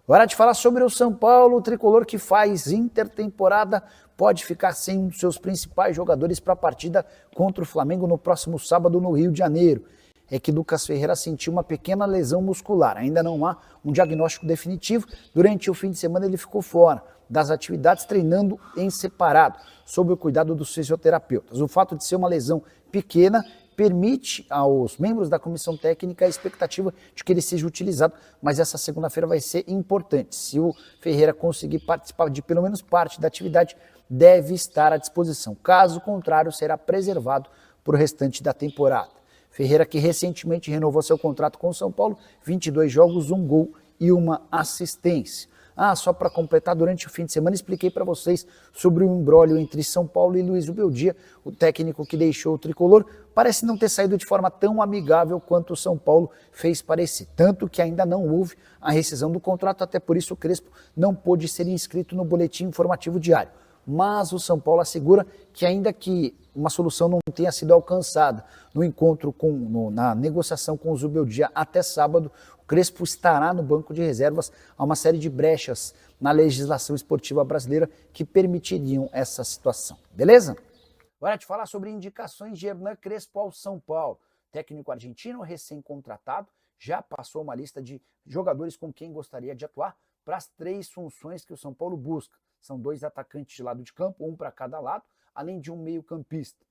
Hora de falar sobre o São Paulo, o tricolor que faz intertemporada pode ficar sem um dos seus principais jogadores para a partida contra o Flamengo no próximo sábado no Rio de Janeiro. É que Lucas Ferreira sentiu uma pequena lesão muscular, ainda não há um diagnóstico definitivo. Durante o fim de semana ele ficou fora das atividades, treinando em separado, sob o cuidado dos fisioterapeutas. O fato de ser uma lesão pequena permite aos membros da comissão técnica a expectativa de que ele seja utilizado, mas essa segunda-feira vai ser importante. Se o Ferreira conseguir participar de pelo menos parte da atividade, deve estar à disposição. Caso contrário, será preservado para o restante da temporada. Ferreira, que recentemente renovou seu contrato com o São Paulo, 22 jogos, 1 gol e 1 assistência. Só para completar, durante o fim de semana expliquei para vocês sobre o imbróglio entre São Paulo e Luiz Ubeldia, o técnico que deixou o tricolor. Parece não ter saído de forma tão amigável quanto o São Paulo fez parecer, tanto que ainda não houve a rescisão do contrato, até por isso o Crespo não pôde ser inscrito no boletim informativo diário. Mas o São Paulo assegura que ainda que uma solução não tenha sido alcançada no encontro na negociação com o Zubeldia até sábado, o Crespo estará no banco de reservas a uma série de brechas na legislação esportiva brasileira que permitiriam essa situação. Beleza? Hora de falar sobre indicações de Hernan Crespo ao São Paulo. Técnico argentino recém-contratado já passou uma lista de jogadores com quem gostaria de atuar para as 3 funções que o São Paulo busca. São 2 atacantes de lado de campo, 1 para cada lado, além de um meio-campista.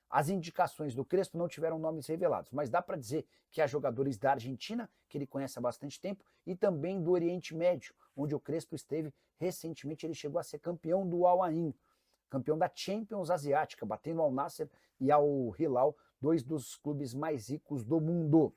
As indicações do Crespo não tiveram nomes revelados, mas dá para dizer que há jogadores da Argentina, que ele conhece há bastante tempo, e também do Oriente Médio, onde o Crespo esteve recentemente. Ele chegou a ser campeão do Al Ain, campeão da Champions Asiática, batendo ao Nasser e ao Hilal, 2 dos clubes mais ricos do mundo.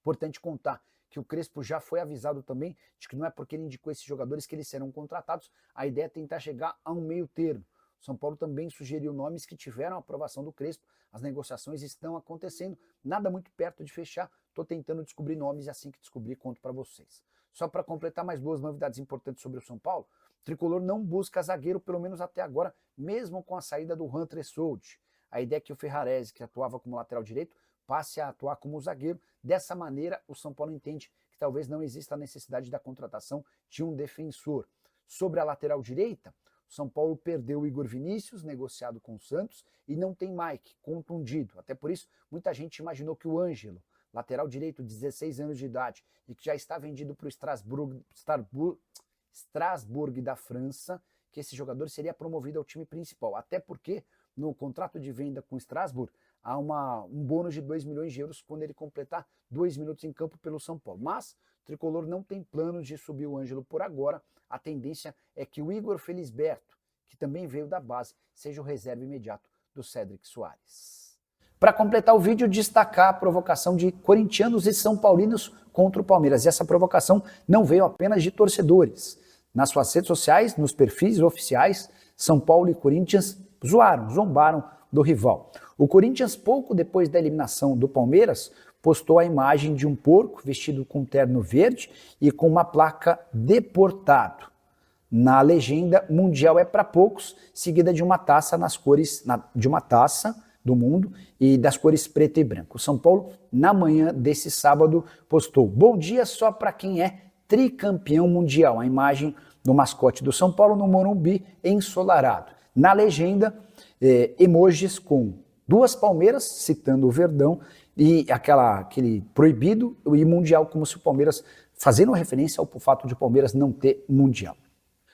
Importante contar que o Crespo já foi avisado também de que não é porque ele indicou esses jogadores que eles serão contratados. A ideia é tentar chegar a um meio termo. O São Paulo também sugeriu nomes que tiveram a aprovação do Crespo. As negociações estão acontecendo, nada muito perto de fechar. Estou tentando descobrir nomes e assim que descobrir conto para vocês. Só para completar mais 2 novidades importantes sobre o São Paulo, o tricolor não busca zagueiro, pelo menos até agora, mesmo com a saída do Juan Tressoldi. A ideia é que o Ferrarese, que atuava como lateral direito, passe a atuar como zagueiro. Dessa maneira, o São Paulo entende que talvez não exista a necessidade da contratação de um defensor. Sobre a lateral direita, o São Paulo perdeu o Igor Vinícius, negociado com o Santos, e não tem Mike, contundido. Até por isso, muita gente imaginou que o Ângelo, lateral direito, 16 anos de idade, e que já está vendido para o Strasbourg da França, que esse jogador seria promovido ao time principal. Até porque, no contrato de venda com o Strasbourg, há um bônus de 2 milhões de euros quando ele completar 2 minutos em campo pelo São Paulo. Mas o tricolor não tem planos de subir o Ângelo por agora. A tendência é que o Igor Felisberto, que também veio da base, seja o reserva imediato do Cédric Soares. Para completar o vídeo, destacar a provocação de corintianos e são paulinos contra o Palmeiras. E essa provocação não veio apenas de torcedores. Nas suas redes sociais, nos perfis oficiais, São Paulo e Corinthians zombaram do rival. O Corinthians, pouco depois da eliminação do Palmeiras, postou a imagem de um porco vestido com terno verde e com uma placa "deportado". Na legenda, "Mundial é para poucos", seguida de uma taça nas cores de uma taça do mundo e das cores preto e branco. O São Paulo, na manhã desse sábado, postou "Bom dia só para quem é tricampeão mundial". A imagem do mascote do São Paulo no Morumbi ensolarado. Na legenda, emojis com 2 palmeiras, citando o Verdão, e aquele proibido e mundial, como se o Palmeiras, fazendo referência ao fato de o Palmeiras não ter mundial.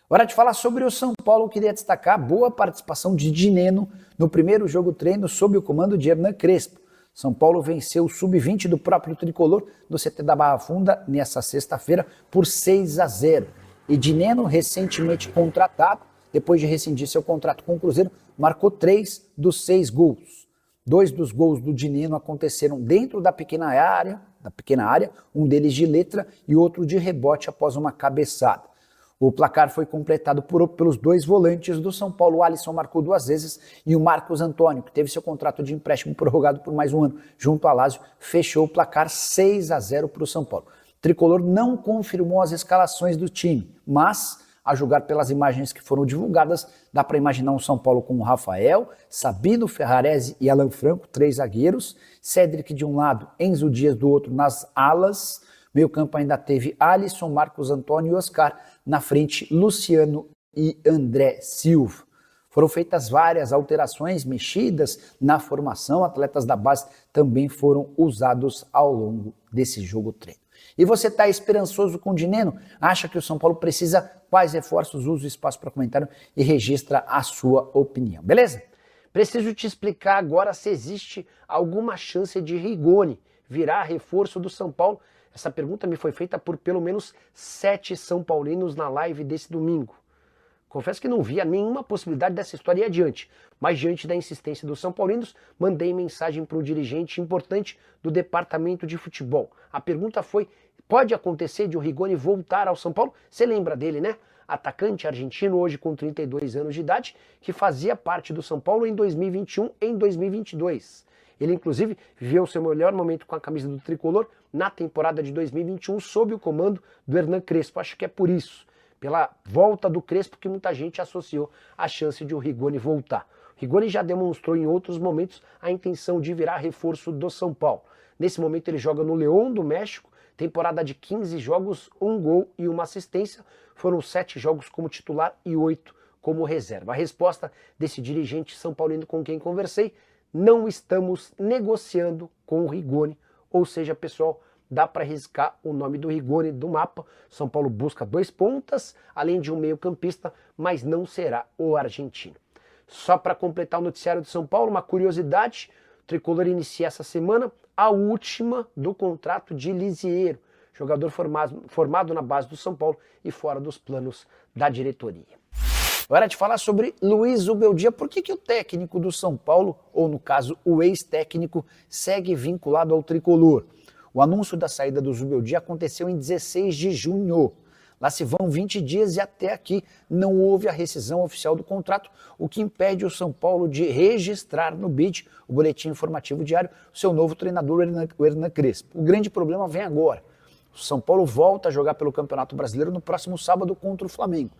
Hora de falar sobre o São Paulo. Eu queria destacar a boa participação de Dineno no primeiro jogo treino sob o comando de Hernan Crespo. São Paulo venceu o sub-20 do próprio tricolor do CT da Barra Funda nessa sexta-feira por 6-0. E Dineno, recentemente contratado, depois de rescindir seu contrato com o Cruzeiro, marcou 3 dos 6 gols. 2 dos gols do Dineno aconteceram dentro da pequena área, um deles de letra e outro de rebote após uma cabeçada. O placar foi completado pelos 2 volantes do São Paulo. O Alisson marcou 2 vezes e o Marcos Antônio, que teve seu contrato de empréstimo prorrogado por mais um ano junto ao Lazio, fechou o placar 6-0 para o São Paulo. O tricolor não confirmou as escalações do time, mas, a julgar pelas imagens que foram divulgadas, dá para imaginar um São Paulo com Rafael, Sabino, Ferrarese e Alan Franco, 3 zagueiros, Cédric de um lado, Enzo Dias do outro nas alas, Meio campo ainda teve Alisson, Marcos Antônio e Oscar, na frente Luciano e André Silva. Foram feitas várias alterações, mexidas na formação, atletas da base também foram usados ao longo desse jogo-treino. E você está esperançoso com o Dineno? Acha que o São Paulo precisa quais reforços? Use o espaço para comentário e registra a sua opinião, beleza? Preciso te explicar agora se existe alguma chance de Rigoni virar reforço do São Paulo. Essa pergunta me foi feita por pelo menos 7 São Paulinos na live desse domingo. Confesso que não via nenhuma possibilidade dessa história ir adiante, mas diante da insistência dos São Paulinos, mandei mensagem para um dirigente importante do departamento de futebol. A pergunta foi, pode acontecer de o Rigoni voltar ao São Paulo? Você lembra dele, né? Atacante argentino, hoje com 32 anos de idade, que fazia parte do São Paulo em 2021 e em 2022. Ele, inclusive, viveu seu melhor momento com a camisa do Tricolor na temporada de 2021, sob o comando do Hernan Crespo. Acho que é por isso, pela volta do Crespo, que muita gente associou a chance de o Rigoni voltar. O Rigoni já demonstrou em outros momentos a intenção de virar reforço do São Paulo. Nesse momento ele joga no León do México, temporada de 15 jogos, 1 gol e 1 assistência. Foram 7 jogos como titular e 8 como reserva. A resposta desse dirigente são paulino com quem conversei, não estamos negociando com o Rigoni, ou seja, pessoal, dá para riscar o nome do Rigoni do mapa. São Paulo busca 2 pontas, além de um meio-campista, mas não será o argentino. Só para completar o noticiário de São Paulo, uma curiosidade, o Tricolor inicia essa semana a última do contrato de Lisieiro, jogador formado na base do São Paulo e fora dos planos da diretoria. Agora de falar sobre Luiz Zubeldia. Por que o técnico do São Paulo, ou no caso o ex-técnico, segue vinculado ao Tricolor? O anúncio da saída do Zubeldia aconteceu em 16 de junho. Lá se vão 20 dias e até aqui não houve a rescisão oficial do contrato, o que impede o São Paulo de registrar no BID, o Boletim Informativo Diário, o seu novo treinador, o Hernan Crespo. O grande problema vem agora. O São Paulo volta a jogar pelo Campeonato Brasileiro no próximo sábado contra o Flamengo.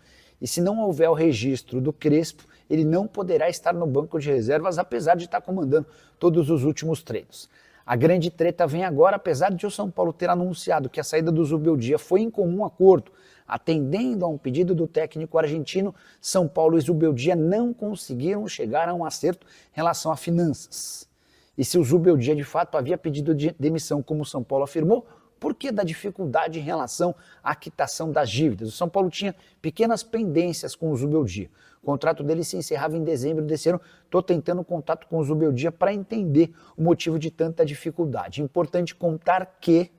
E se não houver o registro do Crespo, ele não poderá estar no banco de reservas, apesar de estar comandando todos os últimos treinos. A grande treta vem agora, apesar de o São Paulo ter anunciado que a saída do Zubeldia foi em comum acordo, atendendo a um pedido do técnico argentino, São Paulo e Zubeldia não conseguiram chegar a um acerto em relação a finanças. E se o Zubeldia de fato havia pedido demissão, como o São Paulo afirmou, por que da dificuldade em relação à quitação das dívidas? O São Paulo tinha pequenas pendências com o Zubeldia. O contrato dele se encerrava em dezembro desse ano. Estou tentando contato com o Zubeldia para entender o motivo de tanta dificuldade. Importante contar que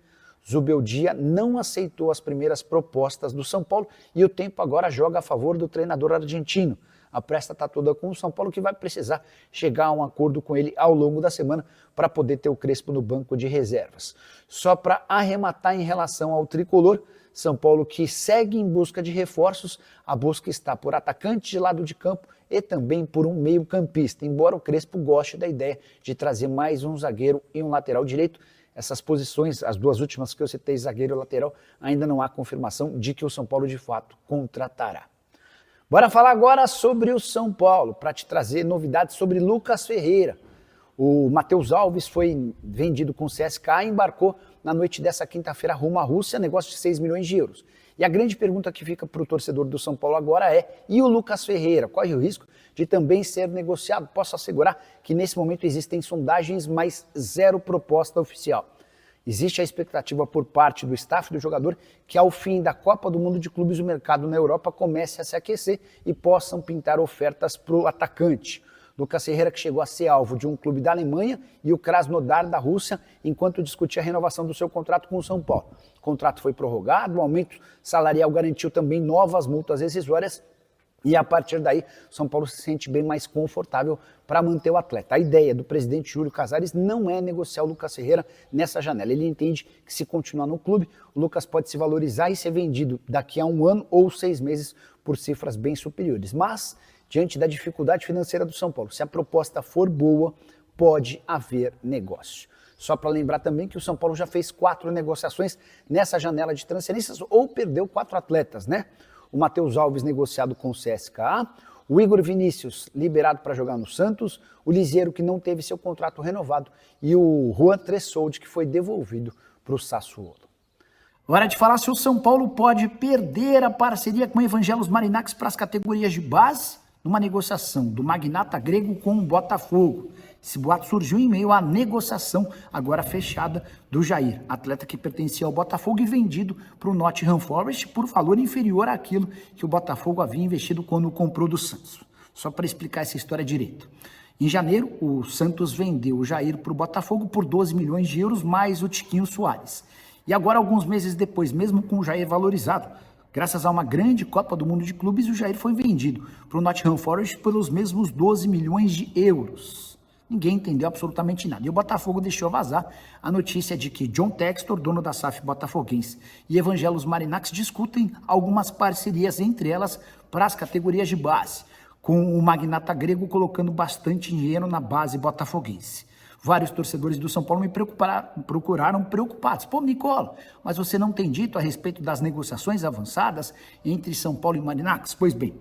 Zubeldia não aceitou as primeiras propostas do São Paulo e o tempo agora joga a favor do treinador argentino. A presta está toda com o São Paulo, que vai precisar chegar a um acordo com ele ao longo da semana para poder ter o Crespo no banco de reservas. Só para arrematar em relação ao Tricolor, São Paulo que segue em busca de reforços, a busca está por atacante de lado de campo e também por um meio-campista, embora o Crespo goste da ideia de trazer mais um zagueiro e um lateral direito. Essas posições, as duas últimas que eu citei, zagueiro e lateral, ainda não há confirmação de que o São Paulo de fato contratará. Bora falar agora sobre o São Paulo, para te trazer novidades sobre Lucas Ferreira. O Matheus Alves foi vendido com o CSKA e embarcou na noite dessa quinta-feira rumo à Rússia, negócio de 6 milhões de euros. E a grande pergunta que fica para o torcedor do São Paulo agora é, e o Lucas Ferreira? Corre o risco de também ser negociado? Posso assegurar que nesse momento existem sondagens, mas zero proposta oficial. Existe a expectativa por parte do staff do jogador que ao fim da Copa do Mundo de Clubes o mercado na Europa comece a se aquecer e possam pintar ofertas para o atacante. Lucas Ferreira, que chegou a ser alvo de um clube da Alemanha e o Krasnodar da Rússia, enquanto discutia a renovação do seu contrato com o São Paulo. O contrato foi prorrogado, o aumento salarial garantiu também novas multas rescisórias e a partir daí São Paulo se sente bem mais confortável para manter o atleta. A ideia do presidente Júlio Casares não é negociar o Lucas Ferreira nessa janela. Ele entende que se continuar no clube, o Lucas pode se valorizar e ser vendido daqui a 1 ano ou 6 meses por cifras bem superiores. Mas, diante da dificuldade financeira do São Paulo, se a proposta for boa, pode haver negócio. Só para lembrar também que o São Paulo já fez 4 negociações nessa janela de transferências ou perdeu 4 atletas, né? O Matheus Alves negociado com o CSKA, o Igor Vinícius liberado para jogar no Santos, o Lisieiro que não teve seu contrato renovado e o Juan Tressoldi que foi devolvido para o Sassuolo. Hora de falar se o São Paulo pode perder a parceria com o Evangelos Marinax para as categorias de base numa negociação do magnata grego com o Botafogo. Esse boato surgiu em meio à negociação agora fechada do Jair, atleta que pertencia ao Botafogo e vendido para o Nottingham Forest por valor inferior àquilo que o Botafogo havia investido quando comprou do Santos. Só para explicar essa história direito. Em janeiro, o Santos vendeu o Jair para o Botafogo por 12 milhões de euros mais o Tiquinho Soares. E agora, alguns meses depois, mesmo com o Jair valorizado, graças a uma grande Copa do Mundo de Clubes, o Jair foi vendido para o Nottingham Forest pelos mesmos 12 milhões de euros. Ninguém entendeu absolutamente nada. E o Botafogo deixou vazar a notícia de que John Textor, dono da SAF botafoguense, e Evangelos Marinax discutem algumas parcerias, entre elas para as categorias de base, com o magnata grego colocando bastante dinheiro na base botafoguense. Vários torcedores do São Paulo me procuraram preocupados. Pô, Nicola, mas você não tem dito a respeito das negociações avançadas entre São Paulo e Marinax? Pois bem,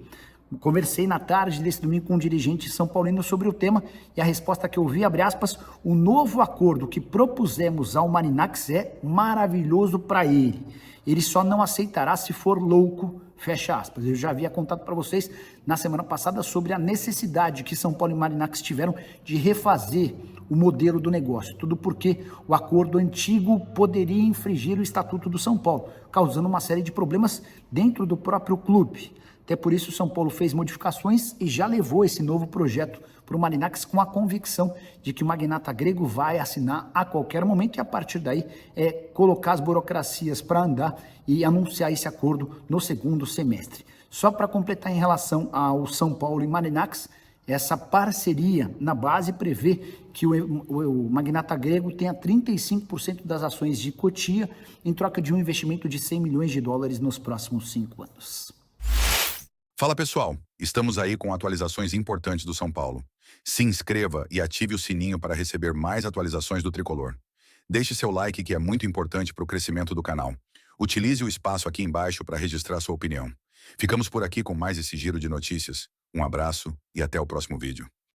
conversei na tarde desse domingo com um dirigente são paulino sobre o tema e a resposta que eu vi, abre aspas, o novo acordo que propusemos ao Marinax é maravilhoso para ele. Ele só não aceitará se for louco, fecha aspas. Eu já havia contado para vocês na semana passada sobre a necessidade que São Paulo e Marinax tiveram de refazer o modelo do negócio. Tudo porque o acordo antigo poderia infringir o Estatuto do São Paulo, causando uma série de problemas dentro do próprio clube. Até por isso o São Paulo fez modificações e já levou esse novo projeto para o Marinax com a convicção de que o magnata grego vai assinar a qualquer momento e a partir daí colocar as burocracias para andar e anunciar esse acordo no segundo semestre. Só para completar em relação ao São Paulo e Marinax, essa parceria na base prevê que o magnata grego tenha 35% das ações de Cotia em troca de um investimento de 100 milhões de dólares nos próximos 5 anos. Fala pessoal, estamos aí com atualizações importantes do São Paulo. Se inscreva e ative o sininho para receber mais atualizações do Tricolor. Deixe seu like que é muito importante para o crescimento do canal. Utilize o espaço aqui embaixo para registrar sua opinião. Ficamos por aqui com mais esse giro de notícias. Um abraço e até o próximo vídeo.